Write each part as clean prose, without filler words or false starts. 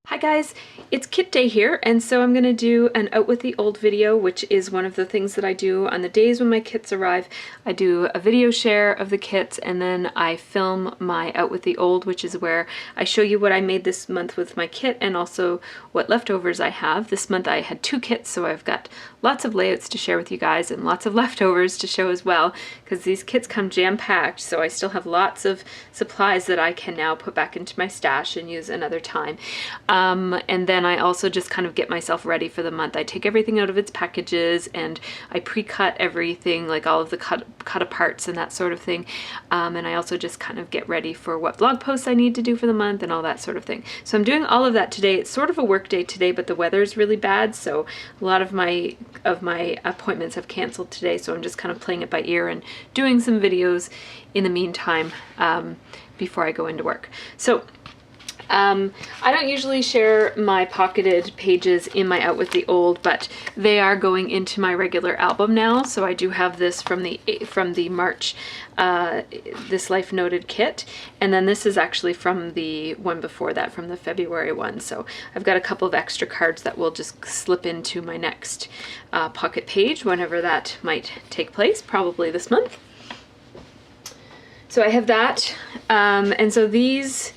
Hi guys, it's kit day here, and so I'm going to do an out with the old video, which is one of the things that I do on the days when my kits arrive. I do a video share of the kits, and then I film my out with the old, which is where I show you what I made this month with my kit and also what leftovers I have. This month I had 2 kits, so I've got lots of layouts to share with you guys and lots of leftovers to show as well, because these kits come jam-packed, so I still have lots of supplies that I can now put back into my stash and use another time. And then I also just kind of get myself ready for the month. I take everything out of its packages and I pre-cut everything, like all of the cut aparts and that sort of thing. And I also just kind of get ready for what blog posts I need to do for the month and all that sort of thing. So I'm doing all of that today. It's sort of a work day today, but the weather is really bad, so a lot of my appointments have canceled today, so I'm just kind of playing it by ear and doing some videos in the meantime before I go into work. So I don't usually share my pocketed pages in my Out With The Old, but they are going into my regular album now. So I do have this from the March This Life Noted kit, and then this is actually from the one before that, from the February one. So I've got a couple of extra cards that will just slip into my next pocket page whenever that might take place, probably this month. So I have that, and so these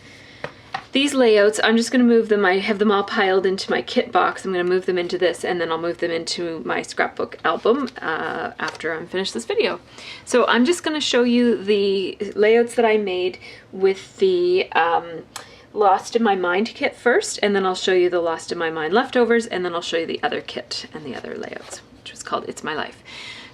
layouts, I'm just going to move them. I have them all piled into my kit box. I'm going to move them into this, and then I'll move them into my scrapbook album after I'm finished this video. So I'm just going to show you the layouts that I made with the Lost in My Mind kit first, and then I'll show you the Lost in My Mind leftovers, and then I'll show you the other kit and the other layouts, which was called It's My Life.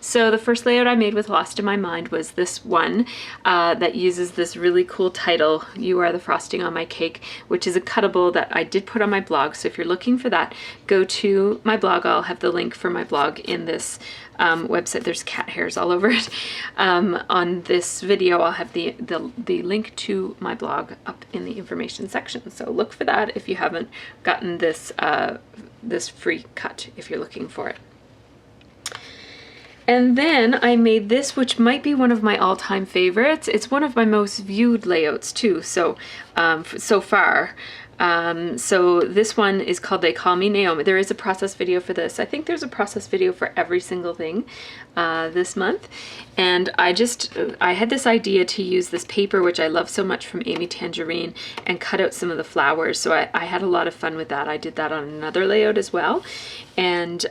So the first layout I made with Lost in My Mind was this one that uses this really cool title, You Are the Frosting on My Cake, which is a cuttable that I did put on my blog. So if you're looking for that, go to my blog. I'll have the link for my blog in this website. There's cat hairs all over it. On this video, I'll have the link to my blog up in the information section. So look for that if you haven't gotten this, this free cut, if you're looking for it. And then I made this, which might be one of my all-time favorites. It's one of my most viewed layouts too, so so far. So this one is called They Call Me Naomi. There is a process video for this. I think there's a process video for every single thing this month. And I had this idea to use this paper, which I love so much, from Amy Tangerine, and cut out some of the flowers. So I had a lot of fun with that. I did that on another layout as well. And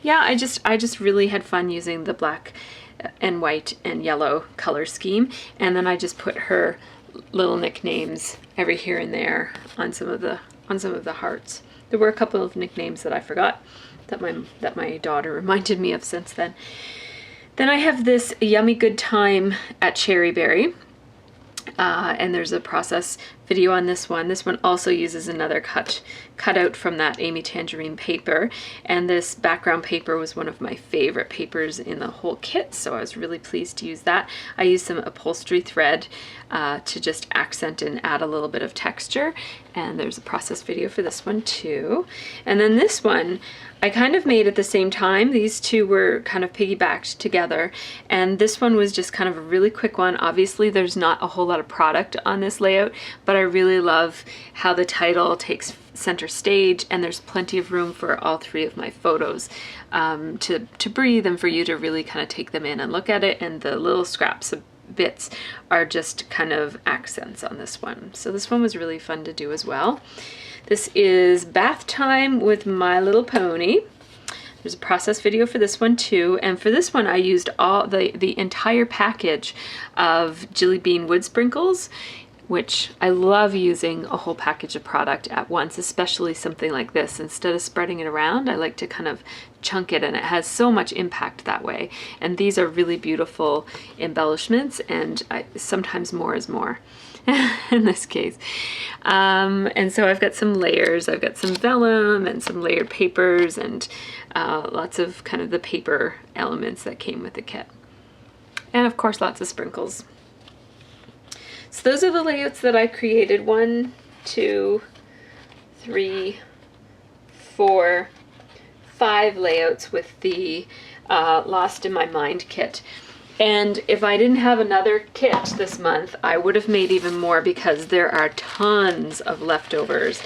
yeah, I just really had fun using the black and white and yellow color scheme. And then I just put her little nicknames every here and there on some of the hearts. There were a couple of nicknames that I forgot that my daughter reminded me of since then. Then I have this Yummy Good Time at Cherryberry. And there's a process video on this one. This one also uses another cutout from that Amy Tangerine paper, and this background paper was one of my favorite papers in the whole kit, so I was really pleased to use that. I used some upholstery thread to just accent and add a little bit of texture, and there's a process video for this one too. And then this one I kind of made at the same time. These two were kind of piggybacked together, and this one was just kind of a really quick one. Obviously there's not a whole lot of product on this layout, but I really love how the title takes center stage, and there's plenty of room for all 3 of my photos to breathe and for you to really kind of take them in and look at it, and the little scraps of bits are just kind of accents on this one. So this one was really fun to do as well. This is Bath Time with My Little Pony. There's a process video for this one too, and for this one I used all the entire package of Jilly Bean wood sprinkles, which I love using a whole package of product at once, especially something like this. Instead of spreading it around, I like to kind of chunk it, and it has so much impact that way. And these are really beautiful embellishments, and sometimes more is more in this case. And so I've got some layers. I've got some vellum and some layered papers, and lots of kind of the paper elements that came with the kit. And of course, lots of sprinkles. So those are the layouts that I created. 1, 2, 3, 4, 5 layouts with the Lost in My Mind kit. And if I didn't have another kit this month, I would have made even more, because there are tons of leftovers.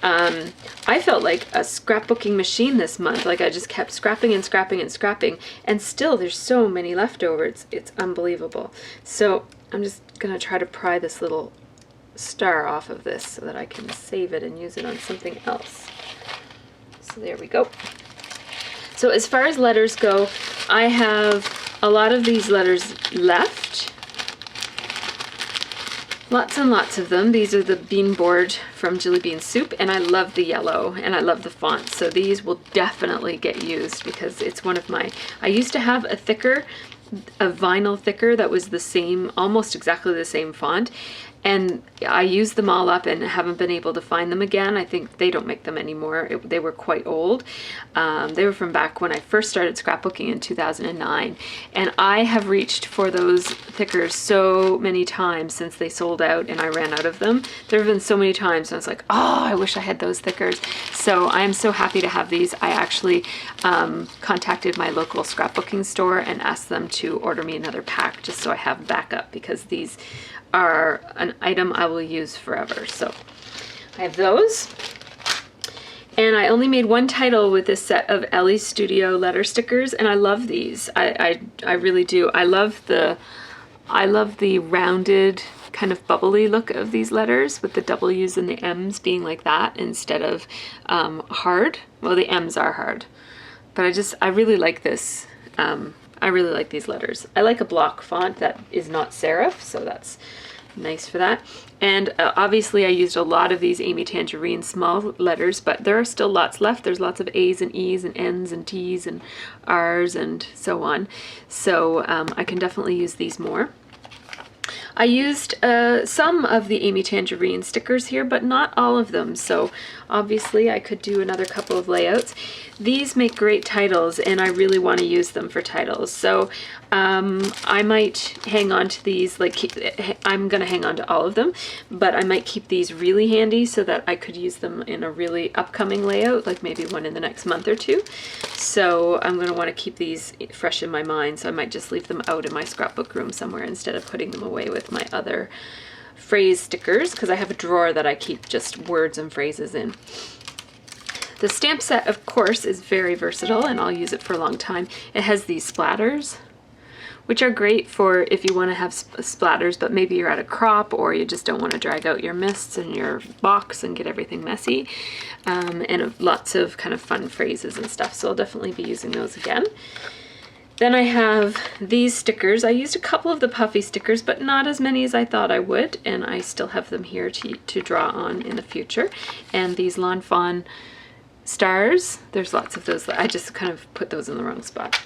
I felt like a scrapbooking machine this month. Like I just kept scrapping and scrapping and scrapping, and still there's so many left over. It's unbelievable. So I'm just gonna try to pry this little star off of this so that I can save it and use it on something else. So there we go. So as far as letters go, I have a lot of these letters left. Lots and lots of them. These are the bean board from Jilly Bean Soup, and I love the yellow and I love the font. So these will definitely get used because it's one of my, I used to have a vinyl thicker that was the same, almost exactly the same font. And I used them all up and haven't been able to find them again. I think they don't make them anymore. They were quite old. They were from back when I first started scrapbooking in 2009. And I have reached for those thickers so many times since they sold out and I ran out of them. There have been so many times and I was like, oh, I wish I had those thickers. So I am so happy to have these. I actually contacted my local scrapbooking store and asked them to order me another pack just so I have backup, because these are an item I will use forever. So I have those. And I only made one title with this set of Ellie Studio letter stickers, and I love these. I really do. I love the rounded kind of bubbly look of these letters with the W's and the M's being like that instead of hard. Well, the M's are hard, but I really like this. I really like these letters. I like a block font that is not serif, so that's nice for that. And obviously I used a lot of these Amy Tangerine small letters, but there are still lots left. There's lots of A's and E's and N's and T's and R's and so on. So I can definitely use these more. I used some of the Amy Tangerine stickers here, but not all of them. So obviously I could do another couple of layouts. These make great titles and I really want to use them for titles. So I might hang on to these, I'm going to hang on to all of them, but I might keep these really handy so that I could use them in a really upcoming layout, like maybe one in the next month or two. So I'm going to want to keep these fresh in my mind, so I might just leave them out in my scrapbook room somewhere instead of putting them away with my other phrase stickers, because I have a drawer that I keep just words and phrases in. The stamp set, of course, is very versatile and I'll use it for a long time. It has these splatters, which are great for if you want to have splatters, but maybe you're at a crop or you just don't want to drag out your mists in your box and get everything messy. And lots of kind of fun phrases and stuff, so I'll definitely be using those again. Then I have these stickers. I used a couple of the puffy stickers, but not as many as I thought I would, and I still have them here to draw on in the future. And these Lawn Fawn stars, there's lots of those. I just kind of put those in the wrong spot.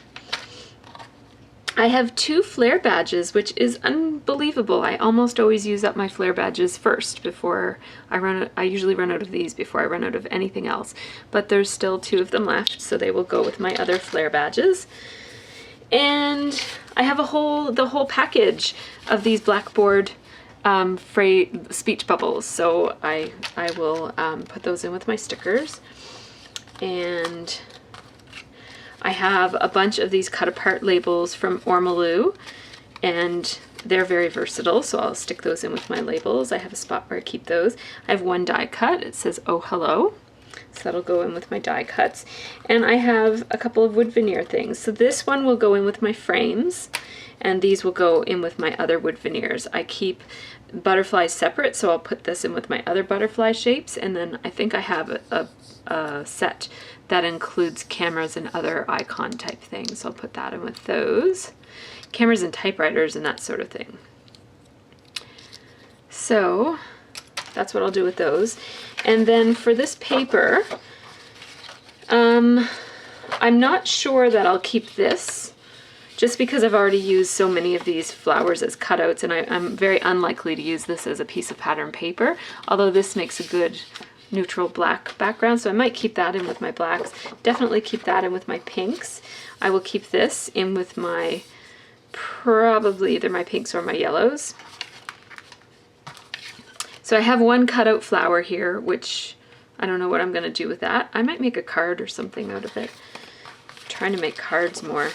I have 2 flare badges, which is unbelievable. I almost always use up my flare badges first before I usually run out of these before I run out of anything else. But there's still 2 of them left, so they will go with my other flare badges. And I have the whole package of these Blackboard speech bubbles, so I will put those in with my stickers. And I have a bunch of these cut apart labels from Ormolu, and they're very versatile, so I'll stick those in with my labels. I have a spot where I keep those. I have one die cut. It says "Oh hello," so that'll go in with my die cuts. And I have a couple of wood veneer things. So this one will go in with my frames, and these will go in with my other wood veneers. I keep butterflies separate, so I'll put this in with my other butterfly shapes, and then I think I have a set that includes cameras and other icon type things. So I'll put that in with those. Cameras and typewriters and that sort of thing. So that's what I'll do with those. And then for this paper, I'm not sure that I'll keep this, just because I've already used so many of these flowers as cutouts, and I'm very unlikely to use this as a piece of pattern paper, although this makes a good neutral black background, so I might keep that in with my blacks. Definitely keep that in with my pinks. I will keep this in with my, probably either my pinks or my yellows. So I have one cutout flower here, which I don't know what I'm going to do with that. I might make a card or something out of it. I'm trying to make cards more.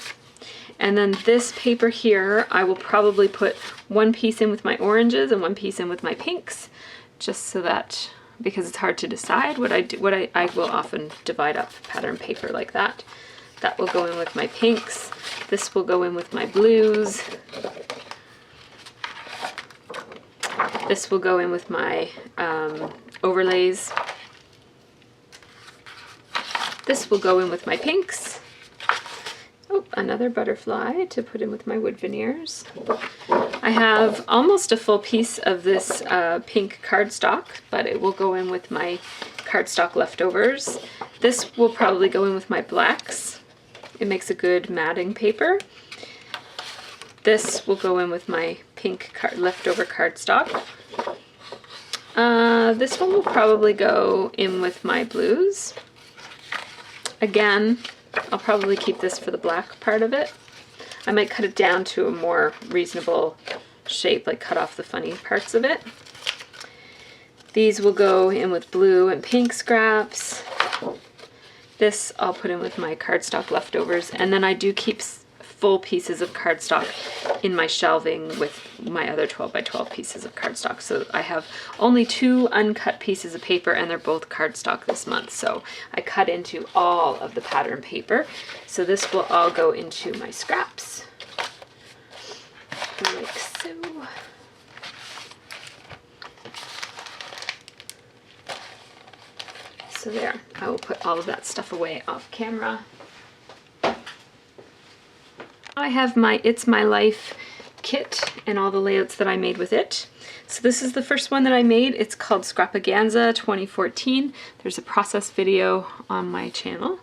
And then this paper here, I will probably put one piece in with my oranges and one piece in with my pinks, just so that because it's hard to decide what I will often divide up pattern paper like that. That will go in with my pinks. This will go in with my blues. This will go in with my overlays. This will go in with my pinks. Oh, another butterfly to put in with my wood veneers. I have almost a full piece of this pink cardstock, but it will go in with my cardstock leftovers. This will probably go in with my blacks. It makes a good matting paper. This will go in with my pink leftover cardstock. This one will probably go in with my blues. Again, I'll probably keep this for the black part of it. I might cut it down to a more reasonable shape, like cut off the funny parts of it. These will go in with blue and pink scraps. This I'll put in with my cardstock leftovers, and then I do keep full pieces of cardstock in my shelving with my other 12 by 12 pieces of cardstock. So I have only 2 uncut pieces of paper, and they're both cardstock this month. So I cut into all of the pattern paper. So this will all go into my scraps, like so. So there, I will put all of that stuff away off camera. I have my It's My Life kit and all the layouts that I made with it. So this is the first one that I made. It's called Scrapaganza 2014. There's a process video on my channel.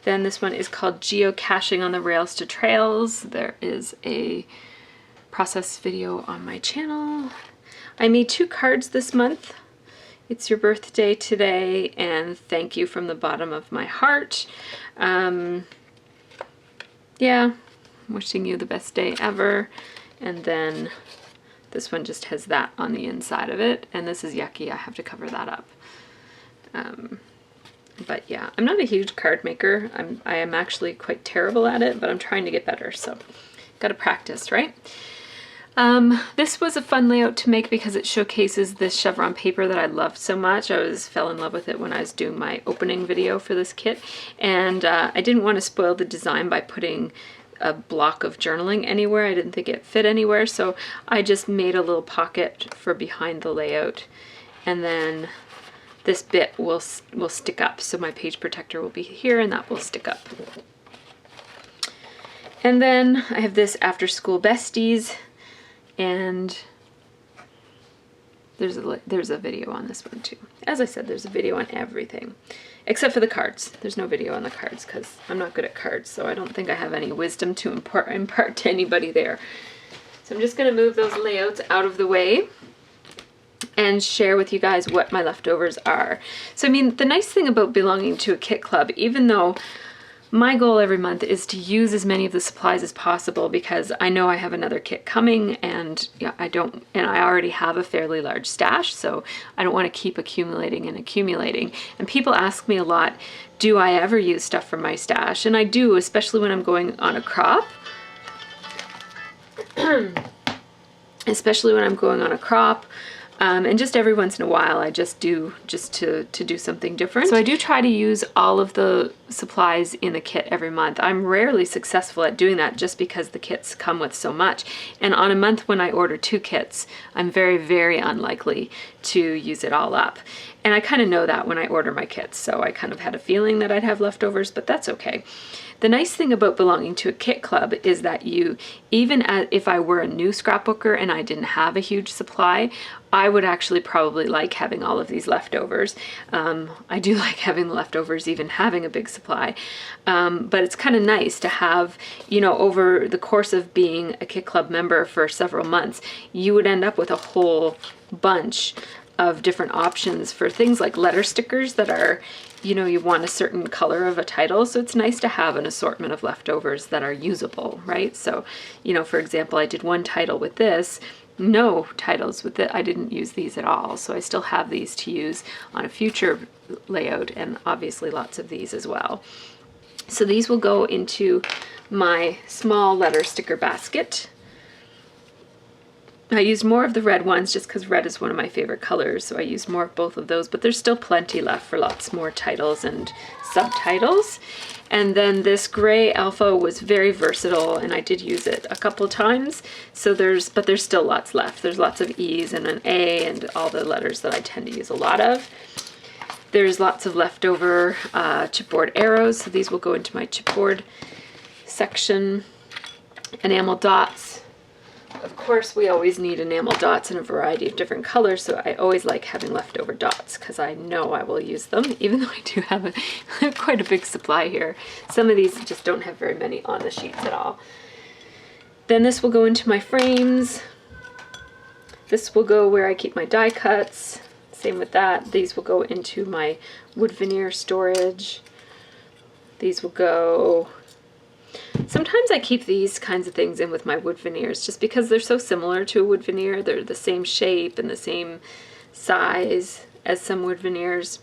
Then this one is called Geocaching on the Rails to Trails. There is a process video on my channel. I made 2 cards this month. It's your birthday today, and thank you from the bottom of my heart. Yeah, wishing you the best day ever. And then this one just has that on the inside of it, and this is yucky. I have to cover that up. But yeah, I'm not a huge card maker. I am actually quite terrible at it, but I'm trying to get better, so gotta practice, right? This was a fun layout to make because it showcases this chevron paper that I loved so much. I fell in love with it when I was doing my opening video for this kit, and I didn't want to spoil the design by putting a block of journaling anywhere. I didn't think it fit anywhere, so I just made a little pocket for behind the layout, and then this bit will stick up. So my page protector will be here, and that will stick up. And then I have this After School Besties, and there's a video on this one too. As I said, there's a video on everything, except for the cards. There's no video on the cards because I'm not good at cards, so I don't think I have any wisdom to impart to anybody there. So I'm just going to move those layouts out of the way and share with you guys what my leftovers are. So I mean, the nice thing about belonging to a kit club, even though my goal every month is to use as many of the supplies as possible, because I know I have another kit coming, and yeah, I already have a fairly large stash, so I don't want to keep accumulating and accumulating. And people ask me a lot, do I ever use stuff from my stash? And I do, especially when I'm going on a crop. Especially when I'm going on a crop. And just every once in a while I just to do something different. So I do try to use all of the supplies in the kit every month. I'm rarely successful at doing that just because the kits come with so much. And on a month when I order 2 kits, I'm very, very unlikely to use it all up. And I kind of know that when I order my kits, so I kind of had a feeling that I'd have leftovers, but that's okay. The nice thing about belonging to a kit club is that even if I were a new scrapbooker and I didn't have a huge supply, I would actually probably like having all of these leftovers. I do like having leftovers, even having a big supply. But it's kind of nice to have, over the course of being a kit club member for several months, you would end up with a whole bunch of different options for things like letter stickers that are, you want a certain color of a title, so it's nice to have an assortment of leftovers that are usable, right? So, for example, I did one title with this, no titles with it. I didn't use these at all, so I still have these to use on a future layout, and obviously lots of these as well. So these will go into my small letter sticker basket. I used more of the red ones just because red is one of my favorite colors, so I used more of both of those, but there's still plenty left for lots more titles and subtitles. And then this gray alpha was very versatile, and I did use it a couple times, so there's still lots left. There's lots of E's and an A and all the letters that I tend to use a lot of. There's lots of leftover chipboard arrows, so these will go into my chipboard section. Enamel dots. Of course, we always need enamel dots in a variety of different colors, so I always like having leftover dots because I know I will use them, even though I do have quite a big supply here. Some of these just don't have very many on the sheets at all. Then this will go into my frames. This will go where I keep my die cuts. Same with that. These will go into my wood veneer storage. These will go... Sometimes I keep these kinds of things in with my wood veneers just because they're so similar to a wood veneer. They're the same shape and the same size as some wood veneers.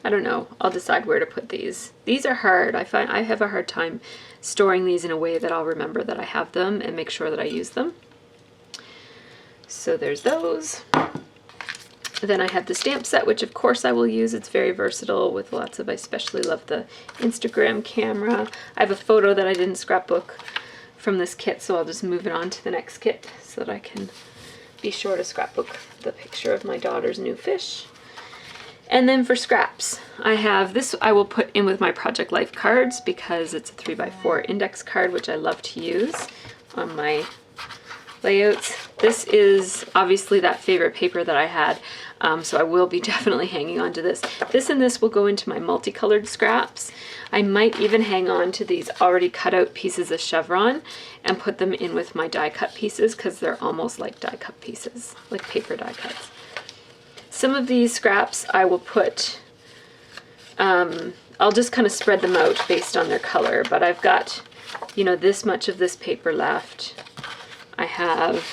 I don't know. I'll decide where to put these. These are hard. I find I have a hard time storing these in a way that I'll remember that I have them and make sure that I use them. So there's those. Then I have the stamp set, which of course I will use. It's very versatile with lots of, I especially love the Instagram camera. I have a photo that I didn't scrapbook from this kit, so I'll just move it on to the next kit so that I can be sure to scrapbook the picture of my daughter's new fish. And then for scraps, I have this I will put in with my Project Life cards because it's a 3x4 index card, which I love to use on my layouts. This is obviously that favorite paper that I had, so I will be definitely hanging on to this. This and this will go into my multicolored scraps. I might even hang on to these already cut out pieces of chevron and put them in with my die cut pieces because they're almost like die cut pieces, like paper die cuts. Some of these scraps I will put, I'll just kind of spread them out based on their color, but I've got, you know, this much of this paper left. I have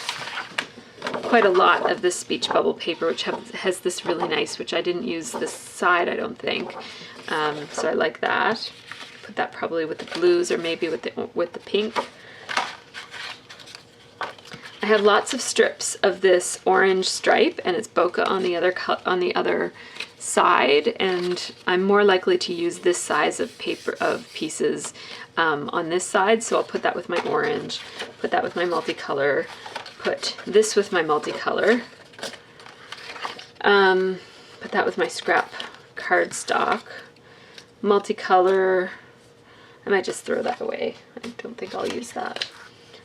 quite a lot of this speech bubble paper, which has this really nice, which I didn't use this side, I don't think. So I like that. Put that probably with the blues or maybe with the pink. I have lots of strips of this orange stripe, and it's bokeh on the other side, and I'm more likely to use this size of pieces on this side, so I'll put that with my orange, put that with my multicolor, put this with my multicolor, put that with my scrap cardstock, multicolor. I might just throw that away. I don't think I'll use that.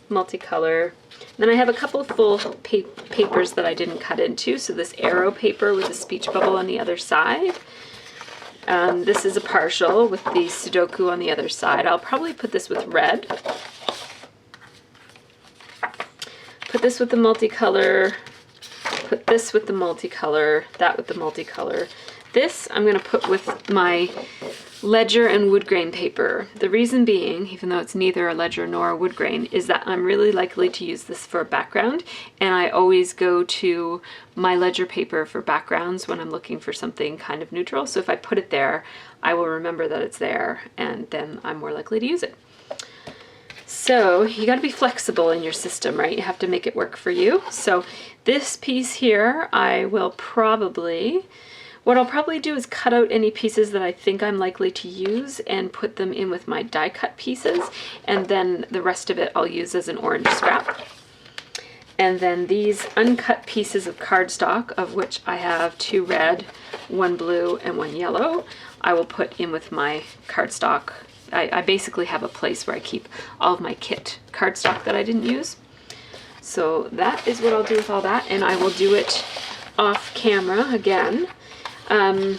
Multicolor. Then I have a couple of full papers that I didn't cut into. So this arrow paper with a speech bubble on the other side. This is a partial with the Sudoku on the other side. I'll probably put this with red. Put this with the multicolor. Put this with the multicolor. That with the multicolor. This I'm going to put with my ledger and wood grain paper. The reason being, even though it's neither a ledger nor a wood grain, is that I'm really likely to use this for a background, and I always go to my ledger paper for backgrounds when I'm looking for something kind of neutral. So if I put it there, I will remember that it's there, and then I'm more likely to use it. So you got to be flexible in your system, right? You have to make it work for you. So this piece here, what I'll probably do is cut out any pieces that I think I'm likely to use and put them in with my die cut pieces, and then the rest of it I'll use as an orange scrap. And then these uncut pieces of cardstock, of which I have 2 red, 1 blue, and 1 yellow, I will put in with my cardstock. I basically have a place where I keep all of my kit cardstock that I didn't use. So that is what I'll do with all that, and I will do it off camera again. Oh,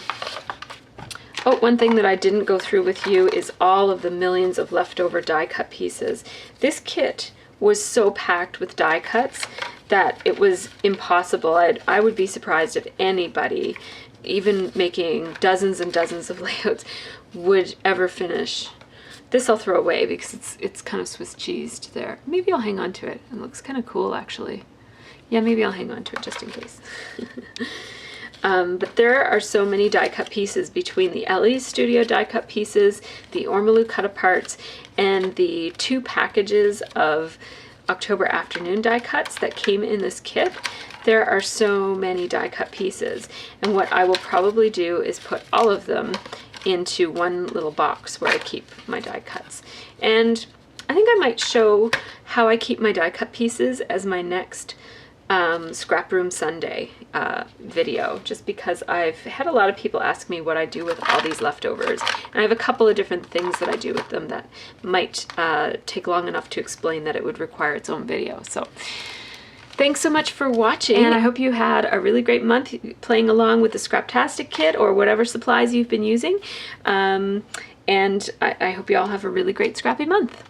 one thing that I didn't go through with you is all of the millions of leftover die cut pieces. This kit was so packed with die cuts that it was impossible. I would be surprised if anybody, even making dozens and dozens of layouts, would ever finish. This I'll throw away because it's kind of Swiss cheesed there. Maybe I'll hang on to it. It looks kind of cool, actually. Yeah, maybe I'll hang on to it just in case. But there are so many die cut pieces between the Ellie's Studio die cut pieces, the Ormolu cut aparts, and the 2 packages of October afternoon die cuts that came in this kit. There are so many die cut pieces, and what I will probably do is put all of them into one little box where I keep my die cuts. And I think I might show how I keep my die cut pieces as my next Scrap Room Sunday video, just because I've had a lot of people ask me what I do with all these leftovers, and I have a couple of different things that I do with them that might take long enough to explain that it would require its own video. So thanks so much for watching, and I hope you had a really great month playing along with the Scraptastic kit or whatever supplies you've been using, and I hope you all have a really great scrappy month.